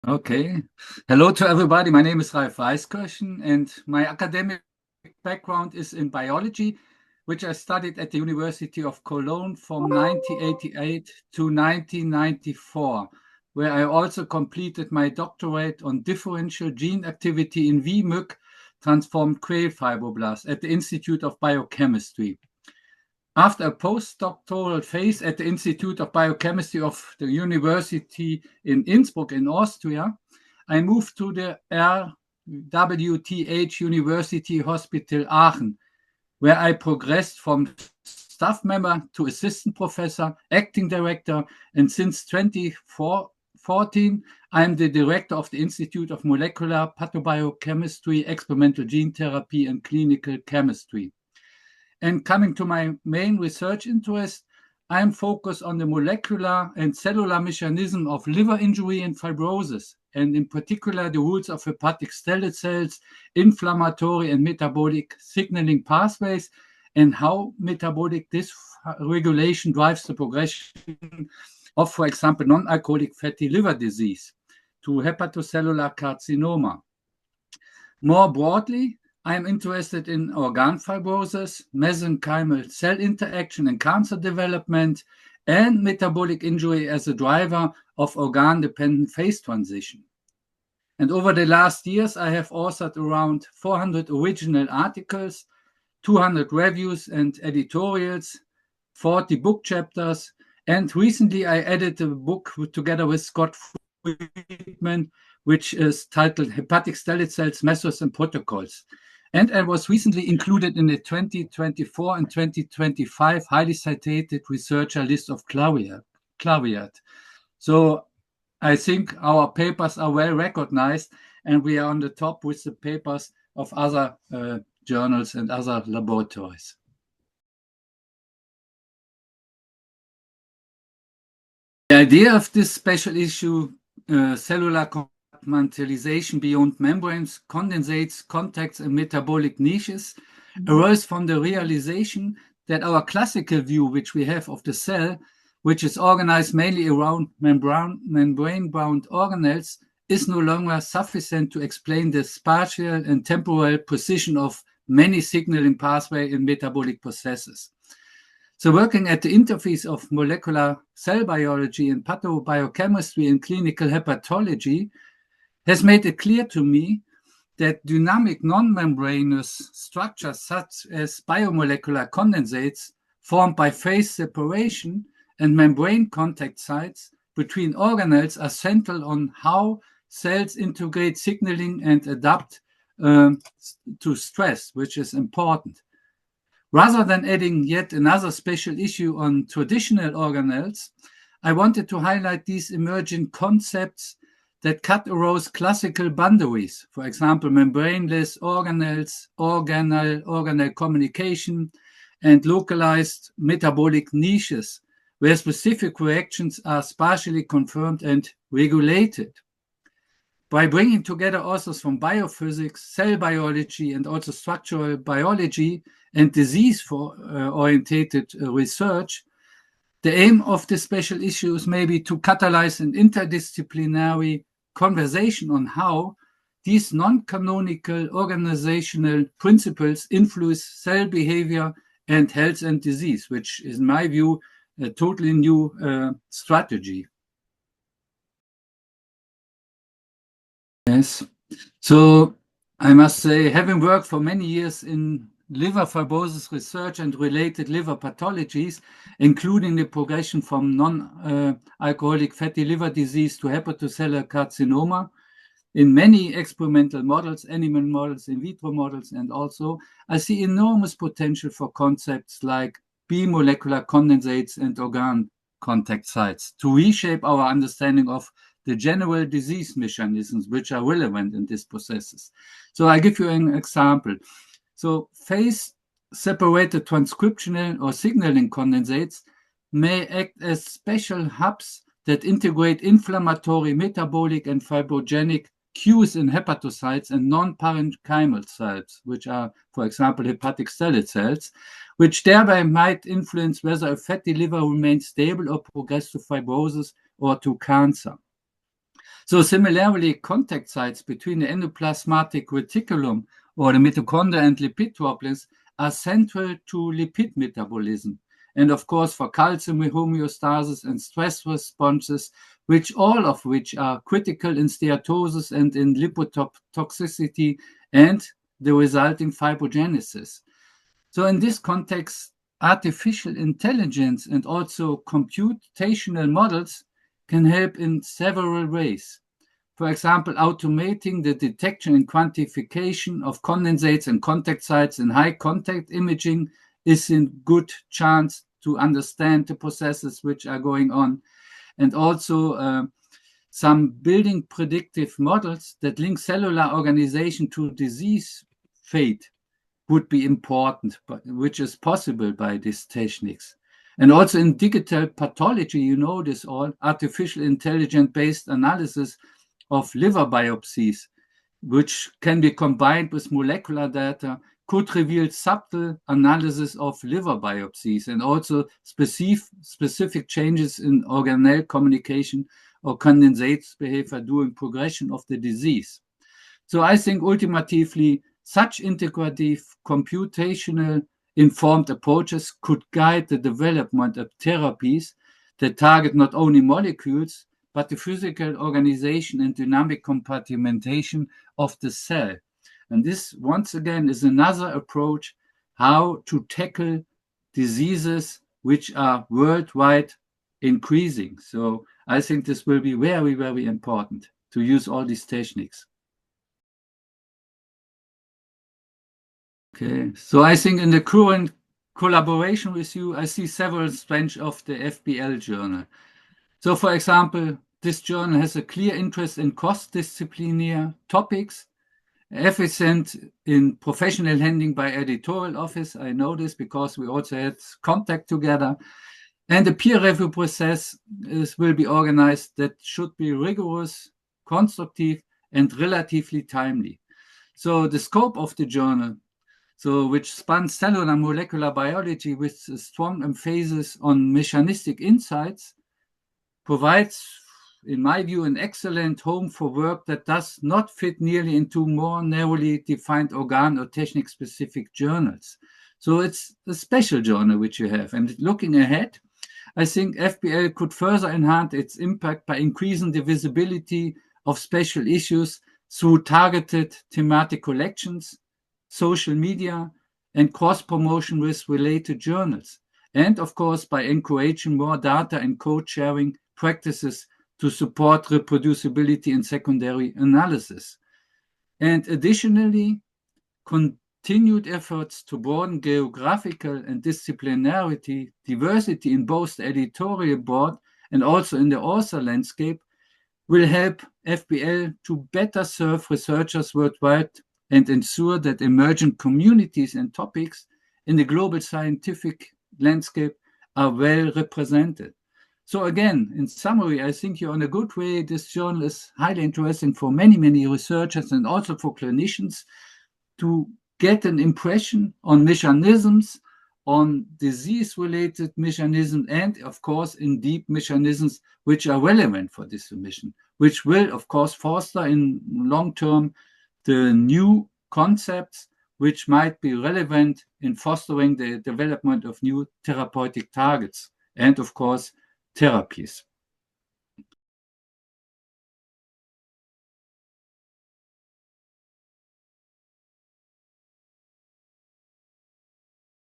Okay. Hello to everybody. My name is Ralf Weiskirchen, and my academic background is in biology, which I studied at the University of Cologne from 1988 to 1994, where I also completed my doctorate on differential gene activity in VMUC, transformed quail fibroblasts, at the Institute of Biochemistry. After a postdoctoral phase at the Institute of Biochemistry of the University in Innsbruck in Austria, I moved to the RWTH University Hospital Aachen, where I progressed from staff member to assistant professor, acting director, and since 2014, I'm the director of the Institute of Molecular Pathobiochemistry, Experimental Gene Therapy, and Clinical Chemistry. And coming to my main research interest, I'm focused on the molecular and cellular mechanism of liver injury and fibrosis, and in particular the rules of hepatic stellate cells, inflammatory and metabolic signaling pathways, and how metabolic dysregulation drives the progression of, for example, non-alcoholic fatty liver disease to hepatocellular carcinoma. More broadly, I'm interested in organ fibrosis, mesenchymal cell interaction and cancer development, and metabolic injury as a driver of organ-dependent phase transition. And over the last years, I have authored around 400 original articles, 200 reviews and editorials, 40 book chapters, and recently I edited a book together with Scott Friedman, which is titled Hepatic Stellate Cells, Methods and Protocols. And I was recently included in the 2024 and 2025 highly cited researcher list of Clarivate. So I think our papers are well recognized, and we are on the top with the papers of other journals and other laboratories. The idea of this special issue, cellular compartmentalization beyond membranes, condensates, contacts, and metabolic niches, arose from the realization that our classical view, which we have of the cell, which is organized mainly around membrane-bound organelles, is no longer sufficient to explain the spatial and temporal position of many signaling pathways in metabolic processes. So working at the interface of molecular cell biology and pathobiochemistry and clinical hepatology has made it clear to me that dynamic non-membranous structures such as biomolecular condensates formed by phase separation and membrane contact sites between organelles are central on how cells integrate signaling and adapt to stress, which is important. Rather than adding yet another special issue on traditional organelles, I wanted to highlight these emerging concepts that cut across classical boundaries, for example, membraneless organelles, organelle communication, and localized metabolic niches, where specific reactions are spatially confirmed and regulated. By bringing together authors from biophysics, cell biology, and also structural biology and disease-oriented research, the aim of this special issues may be to catalyze an interdisciplinary conversation on how these non-canonical organizational principles influence cell behavior and health and disease, which is, in my view, a totally new strategy. Yes. So I must say, having worked for many years in liver fibrosis research and related liver pathologies, including the progression from non-alcoholic fatty liver disease to hepatocellular carcinoma in many experimental models, animal models, in vitro models, and also I see enormous potential for concepts like bimolecular condensates and organ contact sites to reshape our understanding of the general disease mechanisms which are relevant in these processes. So I give you an example. So phase-separated transcriptional or signaling condensates may act as special hubs that integrate inflammatory, metabolic, and fibrogenic cues in hepatocytes and non-parenchymal cells, which are, for example, hepatic stellate cells, which thereby might influence whether a fatty liver remains stable or progresses to fibrosis or to cancer. So similarly, contact sites between the endoplasmatic reticulum or the mitochondria and lipid droplets are central to lipid metabolism. And of course, for calcium homeostasis and stress responses, all of which are critical in steatosis and in lipotoxicity and the resulting fibrogenesis. So in this context, artificial intelligence and also computational models can help in several ways. For example, automating the detection and quantification of condensates and contact sites in high contact imaging is a good chance to understand the processes which are going on. And also some building predictive models that link cellular organization to disease fate would be important, which is possible by these techniques. And also in digital pathology, you know this all, artificial intelligence-based analysis of liver biopsies, which can be combined with molecular data, could reveal subtle analysis of liver biopsies and also specific changes in organelle communication or condensate behavior during progression of the disease. So I think ultimately such integrative computational informed approaches could guide the development of therapies that target not only molecules, but the physical organization and dynamic compartmentation of the cell. And this, once again, is another approach how to tackle diseases which are worldwide increasing. So I think this will be very, very important to use all these techniques. Okay, so I think in the current collaboration with you, I see several strengths of the FBL journal. So for example, this journal has a clear interest in cross-disciplinary topics, efficient in professional handling by editorial office. I know this because we also had contact together. And the peer review process will be organized that should be rigorous, constructive, and relatively timely. So the scope of the journal, which spans cellular molecular biology with a strong emphasis on mechanistic insights, provides, in my view, an excellent home for work that does not fit nearly into more narrowly defined organ or technique-specific journals. So it's a special journal which you have. And looking ahead, I think FBL could further enhance its impact by increasing the visibility of special issues through targeted thematic collections, social media, and cross-promotion with related journals. And of course, by encouraging more data and code sharing practices to support reproducibility in secondary analysis. And additionally, continued efforts to broaden geographical and disciplinarity diversity in both the editorial board and also in the author landscape will help FBL to better serve researchers worldwide and ensure that emerging communities and topics in the global scientific landscape are well represented. So again, in summary, I think you're on a good way. This journal is highly interesting for many, many researchers and also for clinicians to get an impression on mechanisms, on disease-related mechanisms, and of course, in deep mechanisms which are relevant for this remission, which will, of course, foster in long term the new concepts which might be relevant in fostering the development of new therapeutic targets and, of course, therapies.